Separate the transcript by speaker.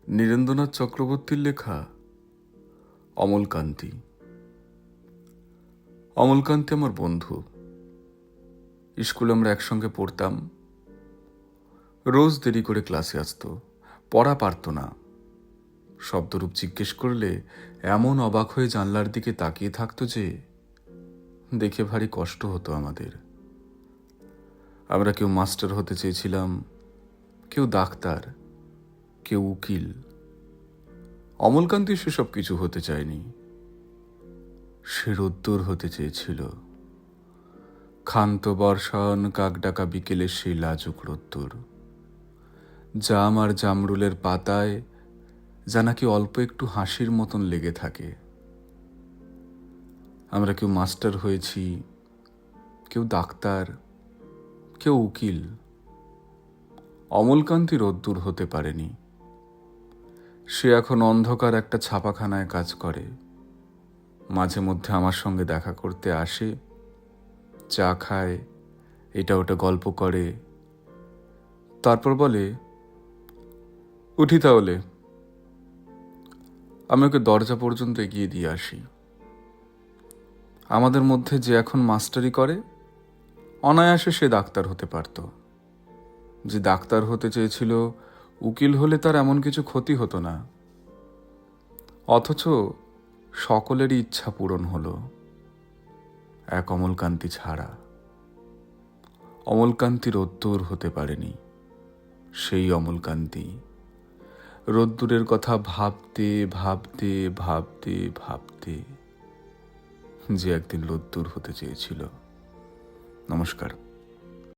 Speaker 1: নীরেন্দ্রনাথ চক্রবর্তীর লেখা অমলকান্তি। অমলকান্তি আমার বন্ধু। স্কুলে আমরা একসঙ্গে পড়তাম। রোজ দেরি করে ক্লাসে আসতো, পড়া পারত না। শব্দরূপ জিজ্ঞেস করলে এমন অবাক হয়ে জানলার দিকে তাকিয়ে থাকতো যে দেখে ভারী কষ্ট হতো আমাদের। আমরা কেউ মাস্টার হতে চেয়েছিলাম, কেউ ডাক্তার, কেউ উকিল। অমলকান্তি সেসব কিছু হতে চায়নি। সে রোদ্দুর হতে চেয়েছিল। ক্ষান্ত বর্ষণ কাকডাকা বিকেলের সেই লাজুক রোদ্দুর, জাম আর জামরুলের পাতায় যা নাকি অল্প একটু হাসির মতন লেগে থাকে। আমরা কেউ মাস্টার হয়েছি, কেউ ডাক্তার, কেউ উকিল। অমলকান্তি রোদ্দুর হতে পারেনি। সে এখন অন্ধকার একটা ছাপাখানায় কাজ করে। মাঝে মধ্যে আমার সঙ্গে দেখা করতে আসে, চা খায়, এটা ওটা গল্প করে, তারপর বলে, উঠি তাহলে। আমি ওকে দরজা পর্যন্ত এগিয়ে দিয়ে আসি। আমাদের মধ্যে যে এখন মাস্টারি করে, অনায়াসে সে ডাক্তার হতে পারত। যে ডাক্তার হতে চেয়েছিল, উকিল হলে তার এমন কিছু ক্ষতি হতো না। অথচ সকলেরই ইচ্ছা পূরণ হলো, এক অমলকান্তি ছাড়া। অমলকান্তি রোদ্দুর হতে পারেনি। সেই অমলকান্তি রোদ্দুরের কথা ভাবতে ভাবতে ভাবতে ভাবতে যে একদিন রোদ্দুর হতে চেয়েছিল। নমস্কার।